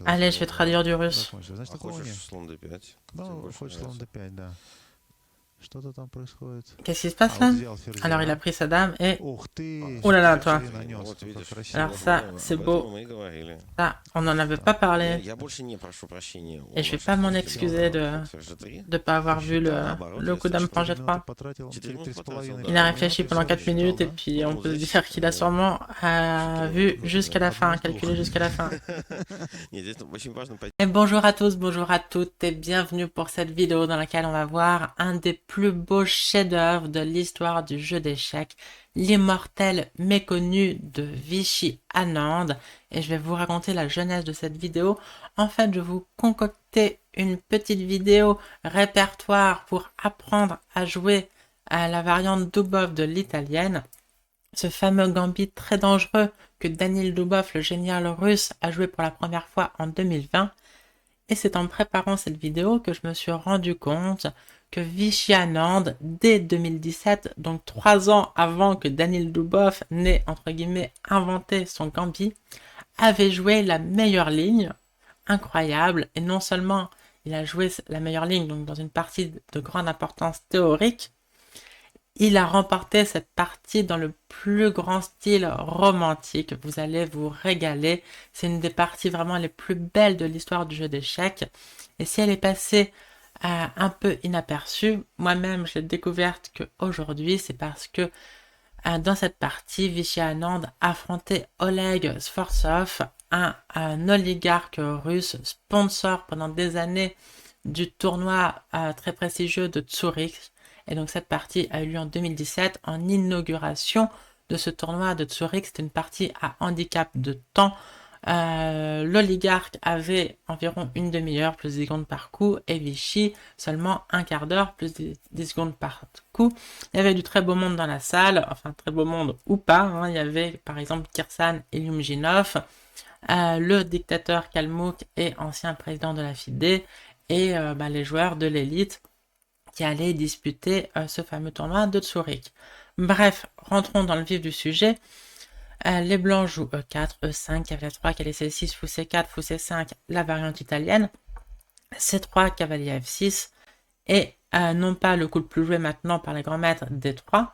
Allez, je vais traduire du russe. А хочешь слон d5? Тебе больше Хочешь слон нравится? d5, да. Что-то там происходит. Qu'est-ce qui se passe là? Взял ферзя. Alors, il a pris sa dame et... Ух ты! Oh là là, Как toi. же нанес, Вот как видишь, красиво. Alors вот ça, об c'est этом beau. мы и говорили. Ça, on n'en avait pas parlé. Я больше не прошу прощения. у Et je vais наших pas m'en зрителей. excuser de G3. ne pas avoir vu Наоборот, le coup если dame что, prend Минуты G3. потратил, Четыре минуты 3,5 потратил, да. Il a Ну, réfléchi pendant 4 minutes et puis on peut se dire qu'il a sûrement vu jusqu'à la fin, calculé jusqu'à la fin. Нет, здесь очень важно пойти. Et bonjour à tous, bonjour à toutes et bienvenue pour cette vidéo dans laquelle on va voir un des plus beaux chefs-d'œuvre de l'histoire du jeu d'échecs, l'immortel méconnu de Vishy Anand. Et je vais vous raconter la genèse de cette vidéo. En fait, je vais vous concocter une petite vidéo répertoire pour apprendre à jouer à la variante Dubov de l'italienne. Ce fameux gambit très dangereux que Daniil Dubov, le génial russe, a joué pour la première fois en 2020. Et c'est en préparant cette vidéo que je me suis rendu compte que Vishy Anand, dès 2017, donc 3 ans avant que Daniil Dubov n'ait, entre guillemets, inventé son gambit, avait joué la meilleure ligne, incroyable, et non seulement il a joué la meilleure ligne, donc dans une partie de grande importance théorique, il a remporté cette partie dans le plus grand style romantique. Vous allez vous régaler. C'est une des parties vraiment les plus belles de l'histoire du jeu d'échecs. Et si elle est passée un peu inaperçue, moi-même je l'ai découverte qu'aujourd'hui, c'est parce que dans cette partie, Vishy Anand affrontait Oleg Sfortsov, un oligarque russe, sponsor pendant des années du tournoi très prestigieux de Zurich. Et donc cette partie a eu lieu en 2017 en inauguration de ce tournoi de Zurich. C'était une partie à handicap de temps. L'oligarque avait environ une demi-heure plus 10 secondes par coup et Vishy seulement un quart d'heure plus 10 secondes par coup. Il y avait du très beau monde dans la salle, enfin très beau monde ou pas. Hein. Il y avait par exemple Kirsan Ilyumzhinov, le dictateur Kalmouk et ancien président de la FIDE et les joueurs de l'élite qui allait disputer ce fameux tournoi de Zurich. Bref, rentrons dans le vif du sujet. Les blancs jouent E4, E5, cavalier 3, cavalier C6, fou C4, fou C5, la variante italienne, C3, cavalier F6, et non pas le coup le plus joué maintenant par les grands maîtres D3,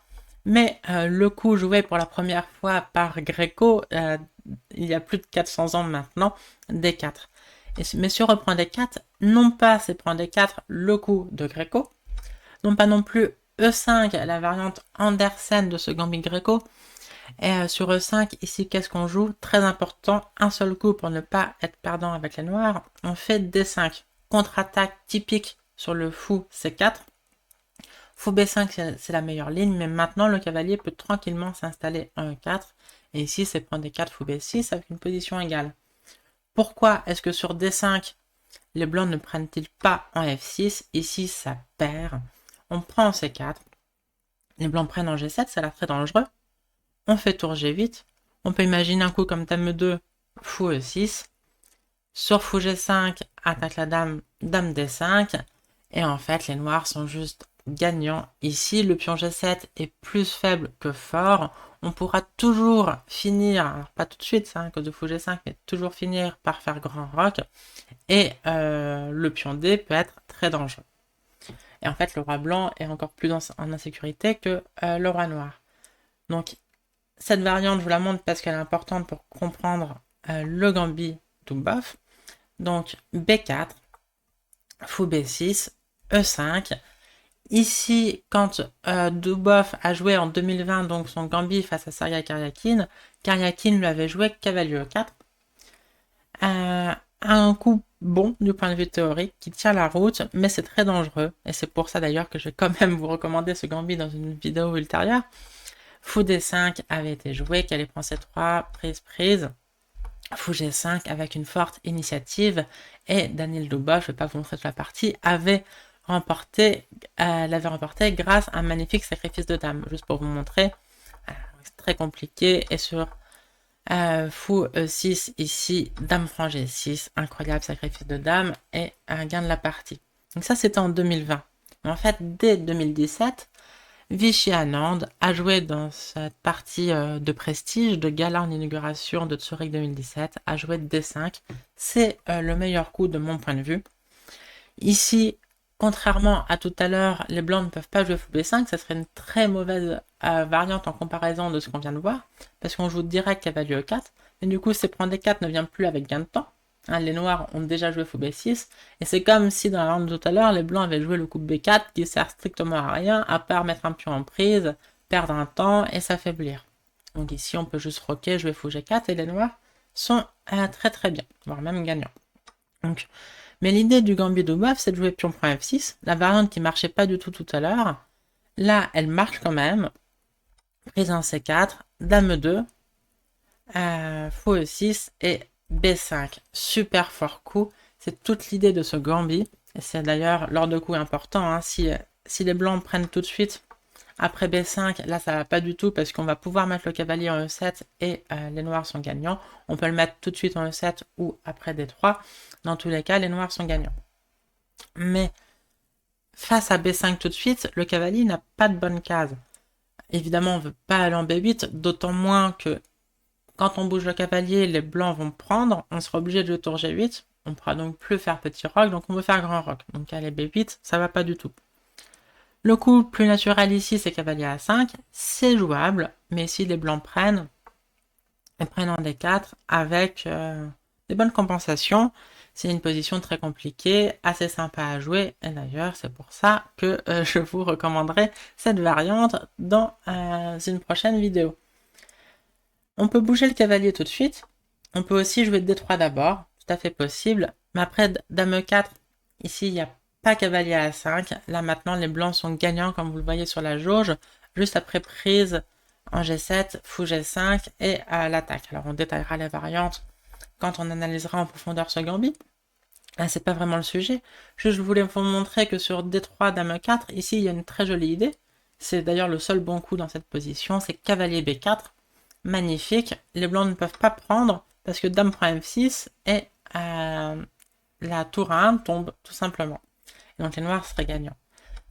mais le coup joué pour la première fois par Greco il y a plus de 400 ans maintenant, D4. Mais sur reprend D4, non pas c'est prendre D4 le coup de Greco, non pas non plus E5, la variante Andersen de ce gambit Greco. Et sur E5, ici, qu'est-ce qu'on joue? Très important, un seul coup pour ne pas être perdant avec les noirs. On fait D5, contre-attaque typique sur le fou C4. Fou B5, c'est la meilleure ligne, mais maintenant le cavalier peut tranquillement s'installer en E4. Et ici, c'est prendre D4, fou B6 avec une position égale. Pourquoi est-ce que sur D5, les blancs ne prennent-ils pas en F6? Ici, ça perd. On prend en C4. Les blancs prennent en G7, ça a l'air très dangereux. On fait tour G8. On peut imaginer un coup comme dame 2, fou E6. Sur fou G5, attaque la dame, dame D5. Et en fait, les noirs sont juste gagnants. Ici, le pion G7 est plus faible que fort. On pourra toujours finir, alors pas tout de suite, ça, à cause de fou G5, mais toujours finir par faire grand roc. Et le pion D peut être très dangereux. Et en fait, le roi blanc est encore plus en insécurité que le roi noir. Donc, cette variante, je vous la montre parce qu'elle est importante pour comprendre le gambit Dubov. Donc, B4, fou B6, E5. Ici, quand Dubov a joué en 2020 donc son gambit face à Sergei Karyakin, Karyakin lui avait joué cavalier E4. Un coup bon du point de vue théorique qui tient la route, mais c'est très dangereux. Et c'est pour ça d'ailleurs que je vais quand même vous recommander ce gambit dans une vidéo ultérieure. Fou D5 avait été joué, cavalier prend C3, prise. Fou G5 avec une forte initiative. Et Daniil Dubov, je ne vais pas vous montrer toute la partie, l'avait remporté grâce à un magnifique sacrifice de dame. Juste pour vous montrer, c'est très compliqué. Et sur fou E6 ici, dame prend G6, incroyable sacrifice de dame et un gain de la partie. Donc ça c'était en 2020. Mais en fait dès 2017, Vichy Anand a joué dans cette partie de prestige de gala en inauguration de Zurich 2017, a joué D5. C'est le meilleur coup de mon point de vue. Ici, contrairement à tout à l'heure, les blancs ne peuvent pas jouer fou B5, ça serait une très mauvaise variante en comparaison de ce qu'on vient de voir, parce qu'on joue direct cavalier E4, et du coup, c'est prendre D4 ne vient plus avec gain de temps. Hein, les noirs ont déjà joué fou B6, et c'est comme si dans la ronde de tout à l'heure, les blancs avaient joué le coup B4 qui sert strictement à rien, à part mettre un pion en prise, perdre un temps et s'affaiblir. Donc ici, on peut juste roquer, jouer fou G4, et les noirs sont très très bien, voire même gagnants. Donc, mais l'idée du gambit de Boeuf, c'est de jouer pion prend F6, la variante qui marchait pas du tout à l'heure. Là, elle marche quand même. Prise en C4, Dame 2, fou E6 et B5. Super fort coup. C'est toute l'idée de ce gambit. Et c'est d'ailleurs l'ordre de coup important. Hein. Si les blancs prennent tout de suite après B5, là ça va pas du tout parce qu'on va pouvoir mettre le cavalier en E7 et les noirs sont gagnants. On peut le mettre tout de suite en E7 ou après D3. Dans tous les cas, les noirs sont gagnants. Mais face à B5 tout de suite, le cavalier n'a pas de bonne case. Évidemment, on ne veut pas aller en B8, d'autant moins que quand on bouge le cavalier, les blancs vont prendre, on sera obligé de jouer tour G8, on ne pourra donc plus faire petit roc, donc on veut faire grand roc. Donc aller B8, ça va pas du tout. Le coup plus naturel ici, c'est cavalier A5, c'est jouable, mais si les blancs prennent, ils prennent en D4 avec des bonnes compensations. C'est une position très compliquée, assez sympa à jouer, et d'ailleurs c'est pour ça que je vous recommanderai cette variante dans une prochaine vidéo. On peut bouger le cavalier tout de suite, on peut aussi jouer D3 d'abord, tout à fait possible, mais après Dame E4, ici il n'y a pas cavalier A5, là maintenant les blancs sont gagnants comme vous le voyez sur la jauge, juste après prise en G7, fou G5 et à l'attaque. Alors on détaillera les variantes quand on analysera en profondeur ce gambit. Là, c'est pas vraiment le sujet. Je voulais vous montrer que sur D3, Dame 4, ici, il y a une très jolie idée. C'est d'ailleurs le seul bon coup dans cette position, c'est cavalier B4. Magnifique. Les blancs ne peuvent pas prendre parce que Dame prend F6 et la tour A1 tombe tout simplement. Et donc les noirs seraient gagnants.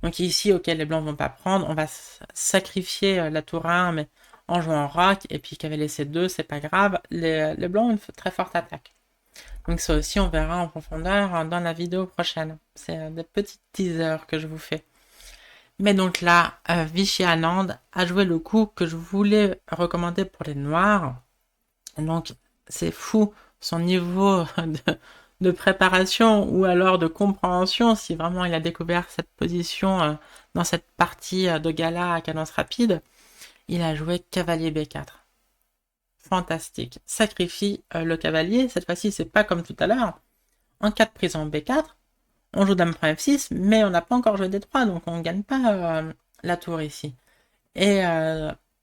Donc ici, ok, les blancs vont pas prendre. On va sacrifier la tour A1, mais en jouant roc. Et puis cavalier C2, c'est pas grave. Les blancs ont une très forte attaque. Donc ça aussi, on verra en profondeur dans la vidéo prochaine. C'est des petits teasers que je vous fais. Mais donc là, Vichy Anand a joué le coup que je voulais recommander pour les noirs. Donc c'est fou son niveau de préparation ou alors de compréhension, si vraiment il a découvert cette position dans cette partie de gala à cadence rapide. Il a joué cavalier B4. Fantastique. Sacrifie le cavalier. Cette fois-ci, c'est pas comme tout à l'heure. En cas de prise en B4, on joue Dame prend F6, mais on n'a pas encore joué D3, donc on ne gagne pas la tour ici. Et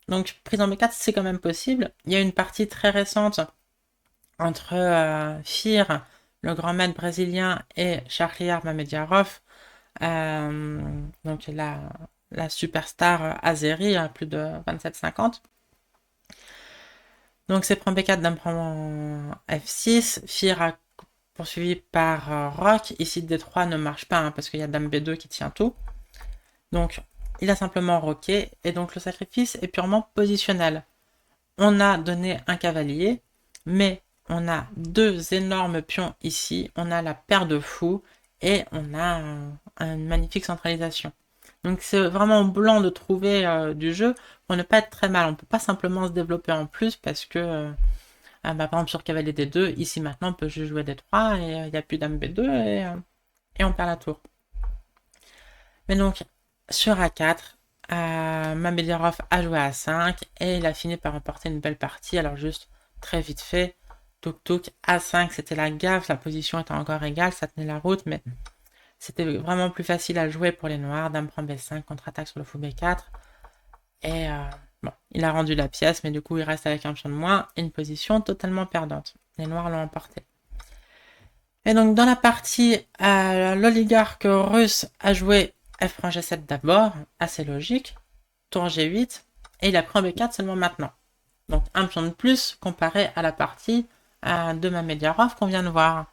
donc, prise en B4, c'est quand même possible. Il y a une partie très récente entre Fir, le grand maître brésilien, et Shahriar Mamediarov, donc la superstar azérie, à plus de 27-50. Donc c'est prend B4, Dame prend F6, Fir poursuivi par roc. Ici D3 ne marche pas parce qu'il y a Dame B2 qui tient tout. Donc il a simplement roqué et donc le sacrifice est purement positionnel. On a donné un cavalier, mais on a deux énormes pions ici. On a la paire de fous et on a une magnifique centralisation. Donc c'est vraiment blanc de trouver du jeu pour ne pas être très mal. On ne peut pas simplement se développer en plus parce que, par exemple sur cavalier D2, ici maintenant on peut juste jouer D3 et il n'y a plus Dame B2 et on perd la tour. Mais donc sur A4, Mamediarov a joué à 5 et il a fini par remporter une belle partie. Alors juste très vite fait, touk touk, A5 c'était la gaffe, la position était encore égale, ça tenait la route, mais c'était vraiment plus facile à jouer pour les noirs. Dame prend B5, contre-attaque sur le fou B4. Et bon, il a rendu la pièce, mais du coup, il reste avec un pion de moins. Une position totalement perdante. Les noirs l'ont emporté. Et donc, dans la partie, l'oligarque russe a joué F prend G7 d'abord. Assez logique. Tour G8. Et il a pris en B4 seulement maintenant. Donc, un pion de plus comparé à la partie de Mamediarov qu'on vient de voir.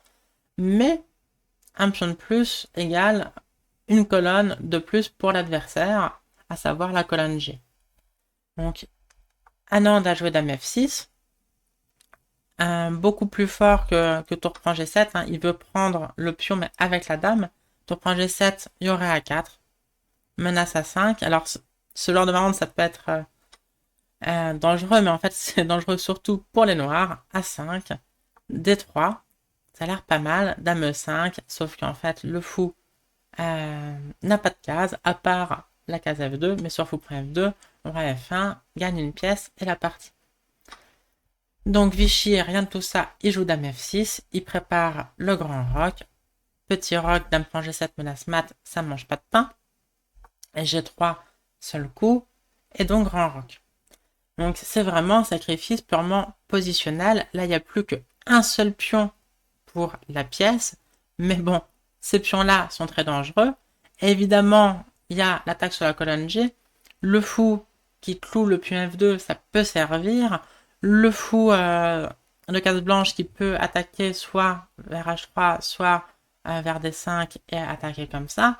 Mais un pion de plus égale une colonne de plus pour l'adversaire, à savoir la colonne G. Donc, Anand a joué dame F6, beaucoup plus fort que tour prend G7. Hein. Il veut prendre le pion, mais avec la dame. Tour prend G7, il y aurait A4, menace A5. Alors, ce genre de variante, ça peut être dangereux, mais en fait, c'est dangereux surtout pour les noirs. A5, D3, ça a l'air pas mal. Dame E5, sauf qu'en fait, le fou n'a pas de case, à part la case F2, mais sur fou prend F2, roi F1, gagne une pièce et la partie. Donc Vichy, rien de tout ça, il joue dame F6, il prépare le grand roc. Petit roc, dame prend G7, menace mat, ça mange pas de pain. Et G3, seul coup, et donc grand roc. Donc c'est vraiment un sacrifice purement positionnel. Là, il n'y a plus qu'un seul pion pour la pièce. Mais bon, ces pions-là sont très dangereux. Et évidemment, il y a l'attaque sur la colonne G. Le fou qui cloue le pion F2, ça peut servir. Le fou de case blanche qui peut attaquer soit vers H3, soit vers D5 et attaquer comme ça.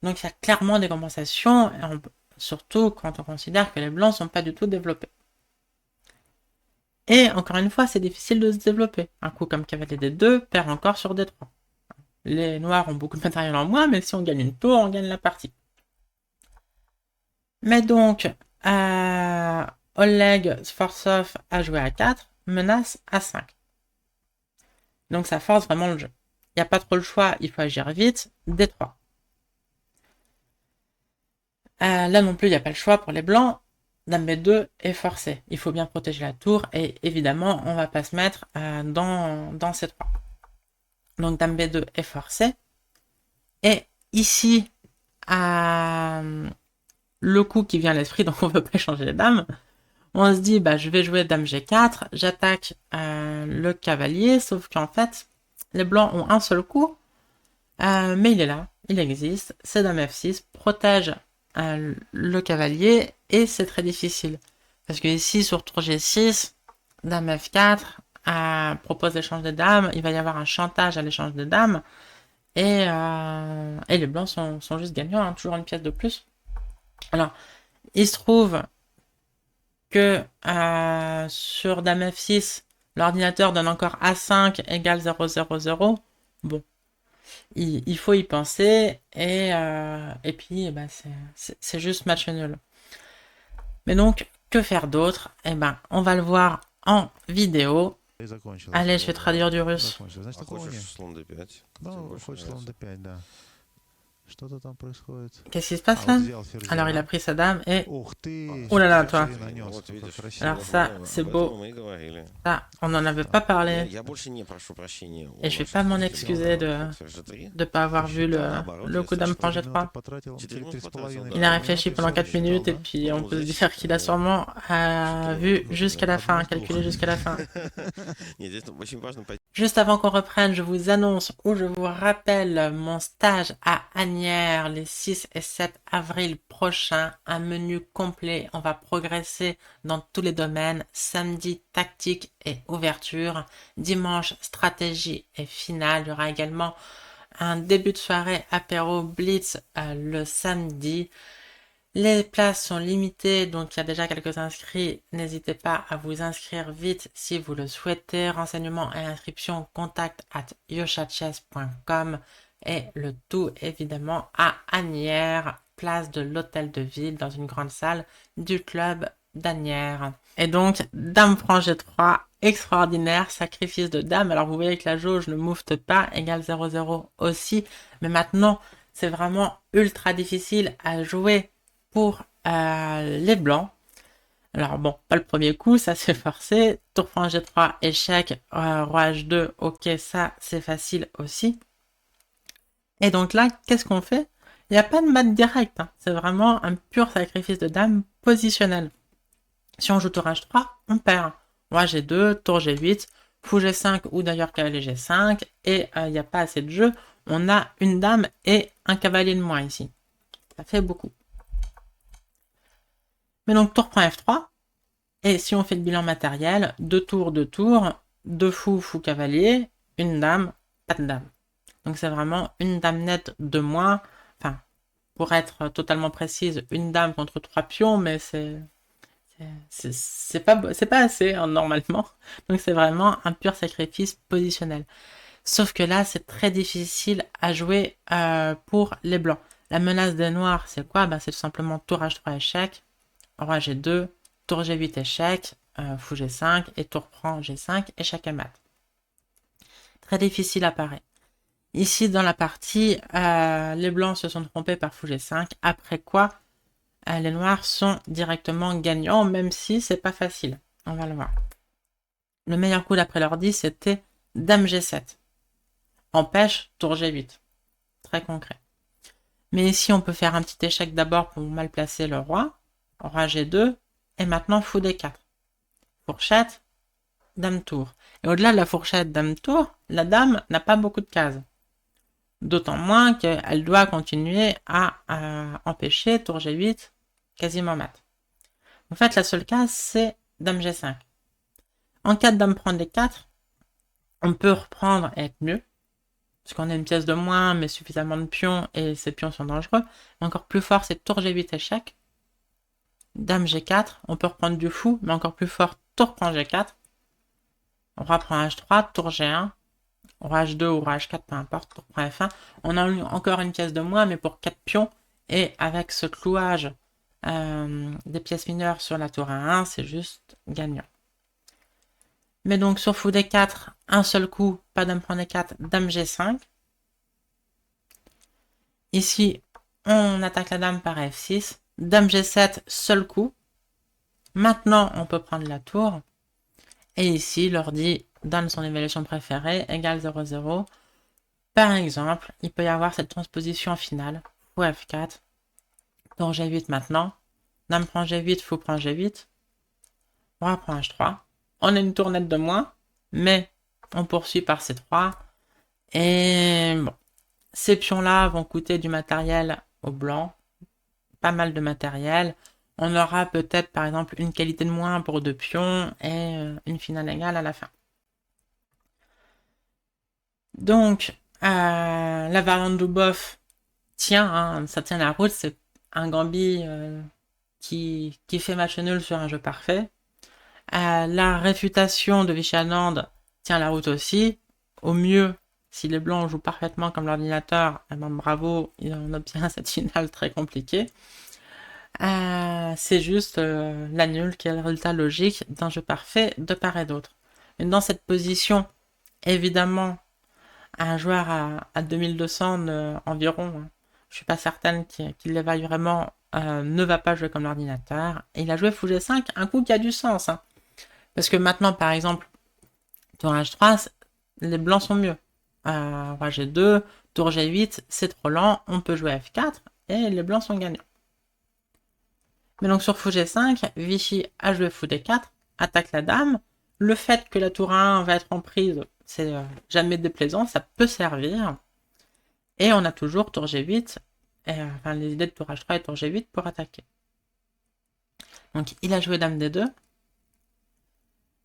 Donc il y a clairement des compensations, surtout quand on considère que les blancs ne sont pas du tout développés. Et encore une fois, c'est difficile de se développer. Un coup comme cavalier D2 perd encore sur D3. Les noirs ont beaucoup de matériel en moins, mais si on gagne une tour, on gagne la partie. Mais donc, Oleg Sfortsov a joué à 4, menace à 5. Donc ça force vraiment le jeu. Il n'y a pas trop le choix, il faut agir vite. D3. Là non plus, il n'y a pas le choix pour les blancs. Dame B2 est forcé. Il faut bien protéger la tour et évidemment, on ne va pas se mettre dans C3. Donc Dame B2 est forcé. Et ici, le coup qui vient à l'esprit, donc on ne veut pas changer les dames. On se dit, bah, je vais jouer dame G4, j'attaque le cavalier, sauf qu'en fait, les blancs ont un seul coup, mais il est là, il existe, c'est dame F6, protège le cavalier, et c'est très difficile. Parce que ici, sur tour G6, dame F4 propose l'échange des dames, il va y avoir un chantage à l'échange des dames, et les blancs sont juste gagnants, hein, toujours une pièce de plus. Alors, il se trouve que sur dame F6, l'ordinateur donne encore A5 égale 0, 0, 0. Bon, il faut y penser, et puis eh ben, c'est juste match nul. Mais donc, que faire d'autre? Eh ben, on va le voir en vidéo. Allez, je vais traduire du russe. Qu'est-ce qui se passe là? Alors il a pris sa dame et... Oh là là, toi. Alors ça, c'est beau. Ça, on n'en avait pas parlé. Et je vais pas m'en excuser de pas avoir vu le coup dame prend G3. Il a réfléchi pendant 4 minutes et puis on peut se dire qu'il a sûrement vu jusqu'à la fin, calculé jusqu'à la fin. Juste avant qu'on reprenne, je vous annonce ou je vous rappelle mon stage à Asnières les 6 et 7 avril prochains. Un menu complet, on va progresser dans tous les domaines. Samedi, tactique et ouverture. Dimanche, stratégie et finale. Il y aura également un début de soirée apéro blitz le samedi. Les places sont limitées, donc il y a déjà quelques inscrits. N'hésitez pas à vous inscrire vite si vous le souhaitez. Renseignements et inscriptions, contact@yoshachess.com et le tout évidemment à Asnières, place de l'Hôtel de Ville, dans une grande salle du club d'Asnières. Et donc, dame prend G3, extraordinaire, sacrifice de dame. Alors vous voyez que la jauge ne moufte pas, égale 0,0 aussi. Mais maintenant, c'est vraiment ultra difficile à jouer pour les blancs. Alors bon, pas le premier coup, ça c'est forcé. Tour prend G3, échec. Roi H2, ok, ça c'est facile aussi. Et donc là, qu'est-ce qu'on fait? Il n'y a pas de mat direct, hein. C'est vraiment un pur sacrifice de dame positionnel. Si on joue tour H3, on perd. Roi G2, tour G8, fou G5 ou d'ailleurs cavalier G5, et il n'y a pas assez de jeu. On a une dame et un cavalier de moins ici. Ça fait beaucoup. Mais donc tour prend F3, et si on fait le bilan matériel, 2 tours, 2 fous, fou cavalier, une dame, pas de dame. Donc c'est vraiment une dame nette de moins, enfin pour être totalement précise, une dame contre 3 pions, mais c'est pas assez hein, normalement. Donc c'est vraiment un pur sacrifice positionnel. Sauf que là, c'est très difficile à jouer pour les blancs. La menace des noirs, c'est quoi? Ben, c'est tout simplement tour H3 échec, roi G2, tour G8 échec, fou G5, et tour prend G5, échec et mat. Très difficile à parer. Ici, dans la partie, les blancs se sont trompés par fou G5, après quoi les noirs sont directement gagnants, même si c'est pas facile. On va le voir. Le meilleur coup d'après l'ordi, c'était dame G7. Empêche, tour G8. Très concret. Mais ici, on peut faire un petit échec d'abord pour mal placer le roi. Roi G2. Et maintenant, fou D4. Fourchette, dame tour. Et au-delà de la fourchette dame tour, la dame n'a pas beaucoup de cases. D'autant moins qu'elle doit continuer à empêcher tour G8 quasiment mat. En fait, la seule case, c'est dame G5. En cas de dame prend D4, on peut reprendre et être mieux. Parce qu'on a une pièce de moins, mais suffisamment de pions, et ces pions sont dangereux. Mais encore plus fort, c'est tour G8 échec. Dame G4, on peut reprendre du fou, mais encore plus fort, tour prend G4. Roi prend H3, tour G1. Roi H2 ou Roi H4, peu importe, tour prend F1. On a encore une pièce de moins, mais pour 4 pions. Et avec ce clouage des pièces mineures sur la tour A1, c'est juste gagnant. Mais donc sur fou D4, un seul coup, pas dame prend D4, dame G5. Ici, on attaque la dame par F6. Dame G7, seul coup. Maintenant, on peut prendre la tour. Et ici, l'ordi donne son évaluation préférée, égale 0,0. Par exemple, il peut y avoir cette transposition finale. Fou F4. Tour G8 maintenant. Dame prend G8, fou prend G8. Roi prend H3. On a une tournette de moins, mais on poursuit par C3. Et bon, ces pions-là vont coûter du matériel au blanc. Pas mal de matériel. On aura peut-être par exemple une qualité de moins pour 2 pions et une finale égale à la fin. Donc, la variante Dubov tient, hein, ça tient la route. C'est un gambit qui fait match nul sur un jeu parfait. La réfutation de Vichy-Anand tient la route aussi. Au mieux, si les blancs jouent parfaitement comme l'ordinateur, eh ben bravo, on obtient cette finale très compliquée. C'est juste la nulle qui est le résultat logique d'un jeu parfait de part et d'autre. Et dans cette position, évidemment, un joueur à 2200 environ, hein, je suis pas certaine qu'il l'évalue vraiment, ne va pas jouer comme l'ordinateur. Et il a joué fou G5, un coup qui a du sens. Hein. Parce que maintenant, par exemple, tour H3, les blancs sont mieux. Roi G2, tour G8, c'est trop lent, on peut jouer F4, et les blancs sont gagnants. Mais donc sur fou G5, Vichy a joué fou D4, attaque la dame. Le fait que la tour A1 va être en prise, c'est jamais déplaisant, ça peut servir. Et on a toujours tour G8, enfin les idées de tour H3 et tour G8 pour attaquer. Donc il a joué dame D2.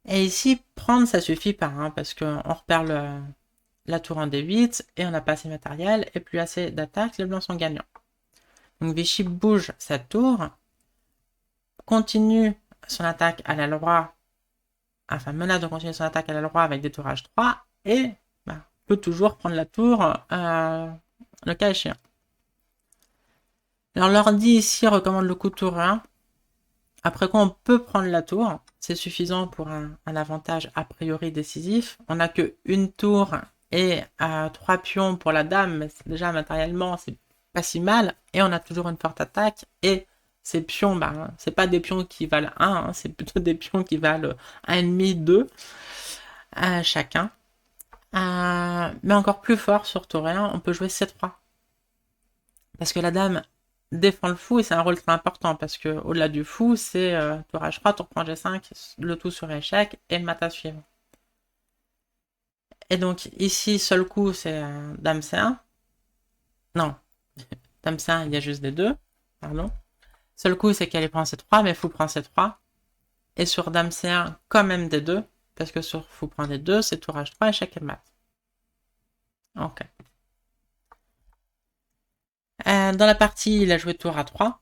Et ici, prendre ça suffit pas, hein, parce qu'on repère la tour en D8, et on n'a pas assez de matériel, et plus assez d'attaque, les blancs sont gagnants. Donc Vichy bouge sa tour, continue son attaque à l'aile roi, enfin menace de continuer son attaque à l'aile roi avec des tours H3, et peut toujours prendre la tour le cas échéant. Alors l'ordi ici recommande le coup tour 1, après quoi on peut prendre la tour, c'est suffisant pour un avantage a priori décisif. On n'a que une tour et 3 pions pour la dame, mais déjà matériellement c'est pas si mal, et on a toujours une forte attaque, et ces pions, c'est pas des pions qui valent 1, hein, c'est plutôt des pions qui valent 1,5, 2 chacun. Mais encore plus fort sur tour 1, on peut jouer C3. Parce que la dame défend le fou, et c'est un rôle très important, parce que au-delà du fou, c'est tour H3, tour prend G5, le tout sur échec, et le mat suivant. Et donc ici, seul coup, c'est dame C1. Non, dame C1, il y a juste des 2, pardon. Seul coup, c'est qu'elle prend C3, mais fou prend C3. Et sur dame C1, quand même des 2, parce que sur fou prend des 2, c'est tour H3, échec et mat. Ok. Dans la partie, il a joué tour à 3.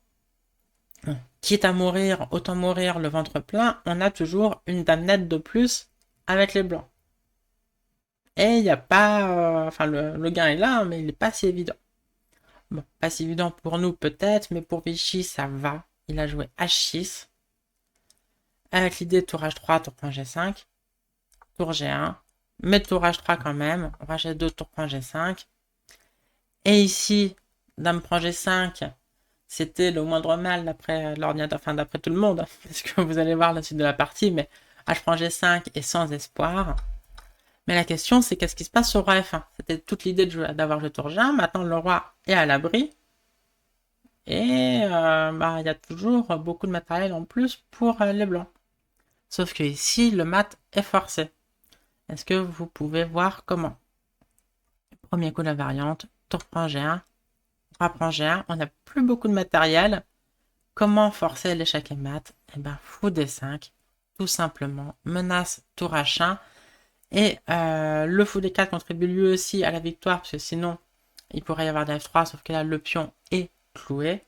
Quitte à mourir, autant mourir le ventre plein, on a toujours une dame nette de plus avec les blancs. Et il n'y a pas... enfin, le gain est là, mais il n'est pas si évident. Bon, pas si évident pour nous peut-être, mais pour Vichy, ça va. Il a joué H6. Avec l'idée tour H3, tour point G5. Tour G1. Mais tour H3 quand même. Roi G2, tour point G5. Et ici, dame prend G5. C'était le moindre mal d'après l'ordinateur, enfin d'après tout le monde. Parce que vous allez voir la suite de la partie, mais H prend G5 est sans espoir. Mais la question, c'est qu'est-ce qui se passe sur roi F1? C'était toute l'idée d'avoir le tour G1. Maintenant, le roi est à l'abri. Et il y a toujours beaucoup de matériel en plus pour les blancs. Sauf que ici, le mat est forcé. Est-ce que vous pouvez voir comment? Premier coup de la variante, tour prend G1, roi prend G1. On n'a plus beaucoup de matériel. Comment forcer l'échec et mat? Eh ben, fou D5, tout simplement. Menace tour H1. Et le fou D4 contribue lui aussi à la victoire, parce que sinon, il pourrait y avoir des F3, sauf que là, le pion est cloué.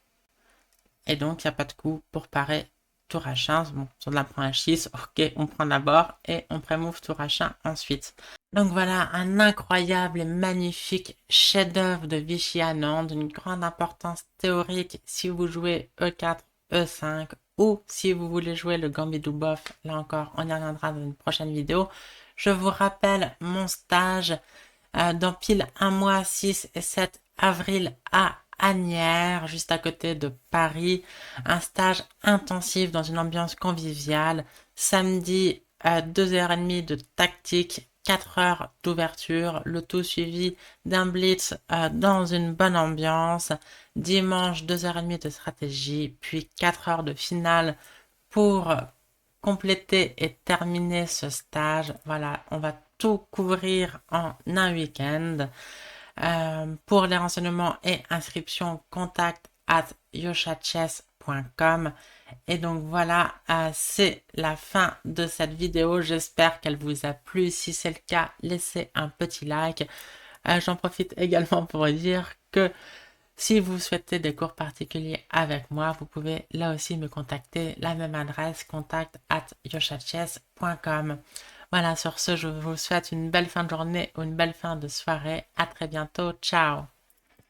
Et donc, il n'y a pas de coup pour parer tour H1. Bon, sur de la prend H6, ok, on prend d'abord, et on pré-move tour H1 ensuite. Donc voilà, un incroyable et magnifique chef-d'œuvre de Vichy Anand, d'une grande importance théorique si vous jouez E4, E5, ou si vous voulez jouer le Gambit Dubov, là encore, on y reviendra dans une prochaine vidéo. Je vous rappelle mon stage dans pile un mois, 6 et 7 avril à Asnières, juste à côté de Paris. Un stage intensif dans une ambiance conviviale. Samedi, 2h30 de tactique, 4 heures d'ouverture, le tout suivi d'un blitz dans une bonne ambiance. Dimanche, 2h30 de stratégie, puis 4 heures de finale pour compléter et terminer ce stage. Voilà, on va tout couvrir en un week-end. Pour les renseignements et inscriptions, contact at yoshachess.com. Et donc voilà, c'est la fin de cette vidéo. J'espère qu'elle vous a plu. Si c'est le cas, laissez un petit like. J'en profite également pour dire que si vous souhaitez des cours particuliers avec moi, vous pouvez là aussi me contacter. La même adresse, contact at yoshachess.com. Voilà, sur ce, je vous souhaite une belle fin de journée ou une belle fin de soirée. À très bientôt. Ciao!